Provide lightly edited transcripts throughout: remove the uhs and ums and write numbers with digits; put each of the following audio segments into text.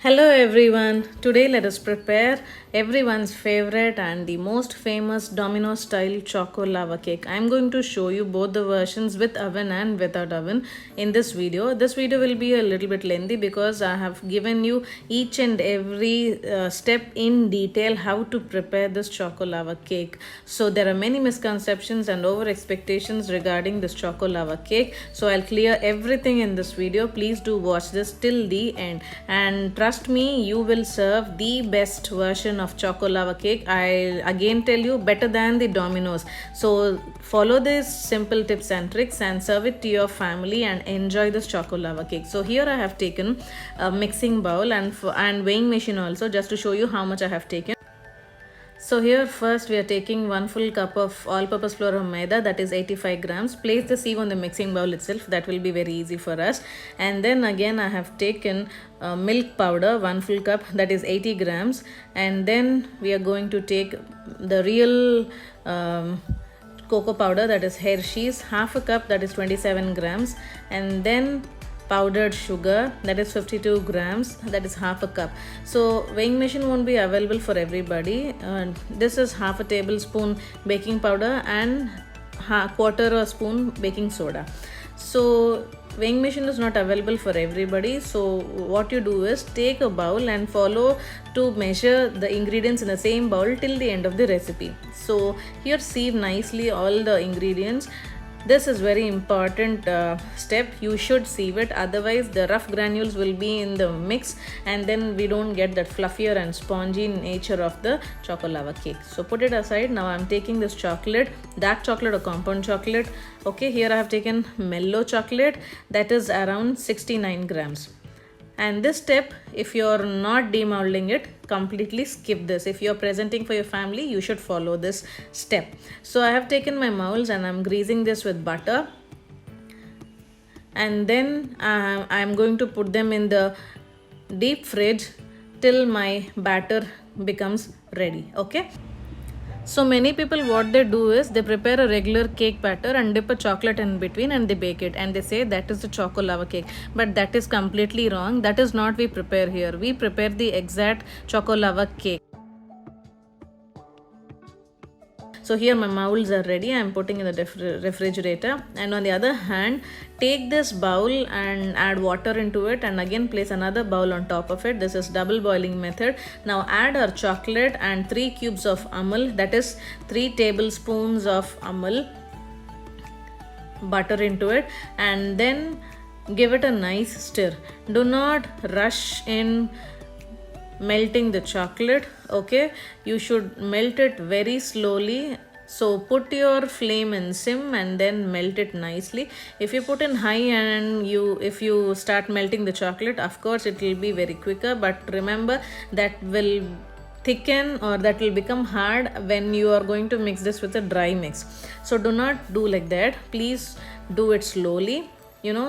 Hello everyone. Today let us prepare everyone's favorite and the most famous Domino style choco lava cake. I am going to show you both the versions with oven and without oven in this video. This video will be a little bit lengthy because I have given you each and every step in detail how to prepare this choco lava cake. So there are many misconceptions and over expectations regarding this choco lava cake. So I'll clear everything in this video. Please do watch this till the end and trust me, you will serve the best version of choco lava cake. I again tell you, better than the Domino's. So follow these simple tips and tricks and serve it to your family and enjoy this choco lava cake. So here I have taken a mixing bowl and weighing machine also, just to show you how much I have taken. So here first we are taking 1 full cup of all-purpose flour of maida, that is 85 grams. Place the sieve on the mixing bowl itself, that will be very easy for us. And then again I have taken milk powder, 1 full cup, that is 80 grams. And then we are going to take the real cocoa powder, that is Hershey's, half a cup, that is 27 grams. And then powdered sugar, that is 52 grams, that is half a cup. So weighing machine won't be available for everybody. This is half a tablespoon baking powder and quarter a spoon baking soda. So weighing machine is not available for everybody. So what you do is take a bowl and follow to measure the ingredients in the same bowl till the end of the recipe. So here sieve nicely all the ingredients. This is very important step. You should sieve it, otherwise the rough granules will be in the mix and then we don't get that fluffier and spongy nature of the choco lava cake. So put it aside. Now I'm taking this chocolate, dark chocolate or compound chocolate. Okay, here I have taken mellow chocolate, that is around 69 grams. And this step, if you're not demolding it, completely skip this. If you're presenting for your family, you should follow this step. So I have taken my molds and I'm greasing this with butter. And then I'm going to put them in the deep fridge till my batter becomes ready. Okay. So many people, what they do is they prepare a regular cake batter and dip a chocolate in between and they bake it and they say that is the choco lava cake. But that is completely wrong. That is not we prepare here. We prepare the exact choco lava cake. So here my molds are ready. I am putting in the refrigerator. And on the other hand, take this bowl and add water into it and again place another bowl on top of it. This is double boiling method. Now add our chocolate and 3 cubes of amul, that is 3 tablespoons of amul butter into it, and then give it a nice stir. Do not rush in melting the chocolate. Okay, you should melt it very slowly. So put your flame in sim and then melt it nicely. If you put in high and if you start melting the chocolate, of course it will be very quicker, but remember that will thicken or that will become hard when you are going to mix this with a dry mix. So do not do like that. Please do it slowly.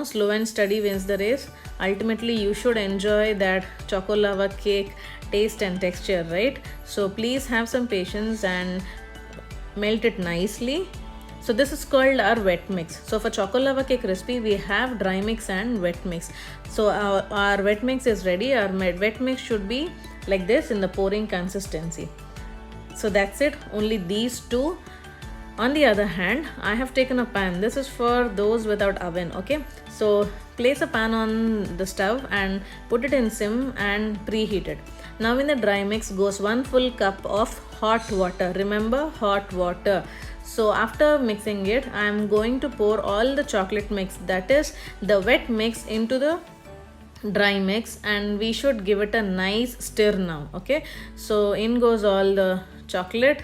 Slow and steady wins the race. Ultimately, you should enjoy that choco lava cake taste and texture, right? So please have some patience and melt it nicely. So this is called our wet mix. So for choco lava cake recipe, we have dry mix and wet mix. So our wet mix is ready. Our wet mix should be like this in the pouring consistency. So that's it. Only these two. On the other hand, I have taken a pan. This is for those without oven. Okay, so place a pan on the stove and put it in sim and preheat it. Now in the dry mix goes 1 full cup of hot water. Remember, hot water. So after mixing it, I am going to pour all the chocolate mix, that is the wet mix, into the dry mix and we should give it a nice stir now. Okay, so in goes all the chocolate.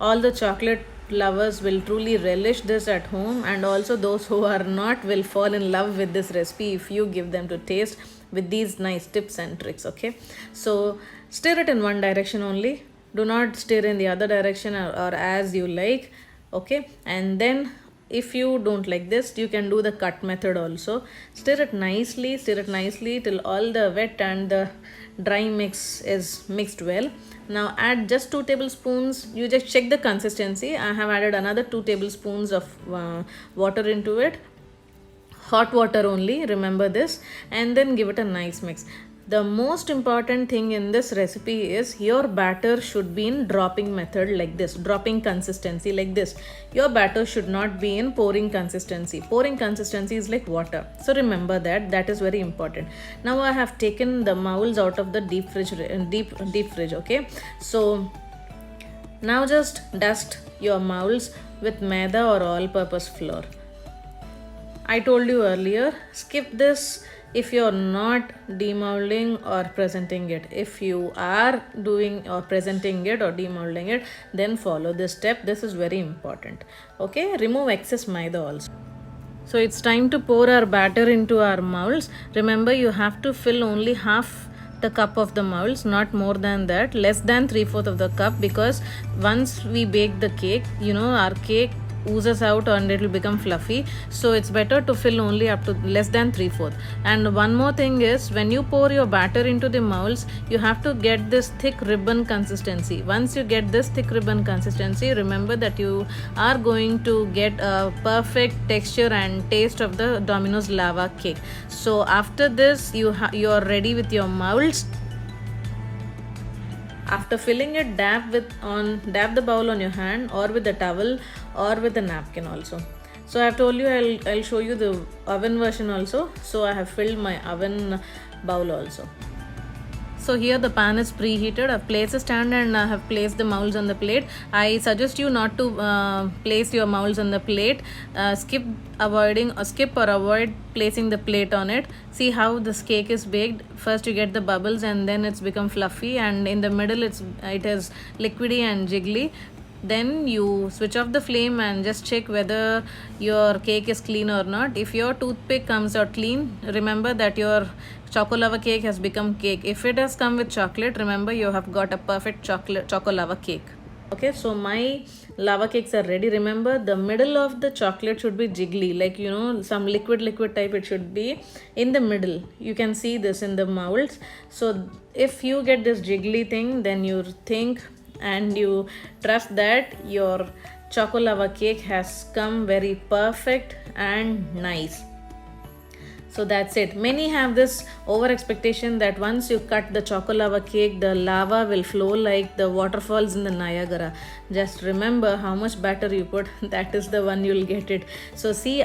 All the chocolate lovers will truly relish this at home, and also those who are not will fall in love with this recipe if you give them to taste with these nice tips and tricks. Okay, so stir it in one direction only. Do not stir in the other direction or as you like. Okay, and then if you don't like this, you can do the cut method also. Stir it nicely till all the wet and the dry mix is mixed well. Now add just 2 tablespoons. You just check the consistency. I have added another 2 tablespoons of water into it. Hot water only, remember this, and then give it a nice mix. The most important thing in this recipe is your batter should be in dropping method like this, dropping consistency like this. Your batter should not be in pouring consistency. Pouring consistency is like water. So remember that is very important. Now I have taken the molds out of the deep fridge, okay. So now just dust your molds with maida or all-purpose flour. I told you earlier, skip this if you're not demolding or presenting it. If you are doing or presenting it or demolding it, then follow this step. This is very important. Okay, remove excess maida also. So it's time to pour our batter into our molds. Remember, you have to fill only half the cup of the molds, not more than that, less than 3/4 of the cup, because once we bake the cake, our cake oozes out and it will become fluffy. So it's better to fill only up to less than 3/4. And one more thing is, when you pour your batter into the molds, you have to get this thick ribbon consistency. Once you get this thick ribbon consistency, remember that you are going to get a perfect texture and taste of the Domino's lava cake. So after this, you are ready with your molds. After filling it, dab the bowl on your hand or with a towel or with a napkin also. So I have told you I'll show you the oven version also. So I have filled my oven bowl also. So here the pan is preheated. I've placed a stand and I have placed the molds on the plate. I suggest you not to place your molds on the plate. Skip or avoid placing the plate on it. See how this cake is baked. First you get the bubbles and then it's become fluffy, and in the middle it is liquidy and jiggly. Then you switch off the flame and just check whether your cake is clean or not. If your toothpick comes out clean, remember that your choco lava cake has become cake. If it has come with chocolate, remember you have got a perfect choco lava cake. Okay, so my lava cakes are ready. Remember, the middle of the chocolate should be jiggly, like some liquid type. It should be in the middle. You can see this in the molds. So if you get this jiggly thing, then you think and you trust that your choco lava cake has come very perfect and nice. So that's it. Many have this over expectation that once you cut the choco lava cake, the lava will flow like the waterfalls in the Niagara. Just remember how much batter you put, that is the one you'll get it. So see,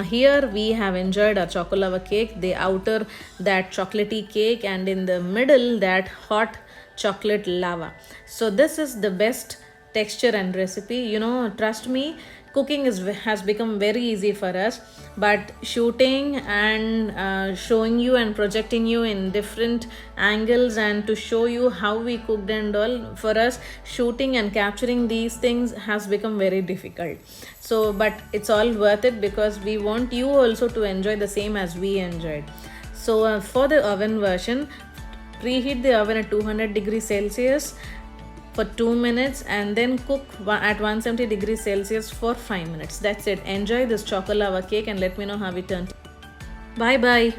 here we have enjoyed our choco lava cake. The outer, that chocolatey cake, and in the middle, that hot chocolate lava. So this is the best texture and recipe. Trust me, cooking has become very easy for us, but shooting and showing you and projecting you in different angles and to show you how we cooked and all, for us shooting and capturing these things has become very difficult. So but it's all worth it, because we want you also to enjoy the same as we enjoyed. So for the oven version, preheat the oven at 200 degrees Celsius for 2 minutes and then cook at 170 degrees Celsius for 5 minutes. That's it. Enjoy this choco lava cake and let me know how it turned. Bye bye.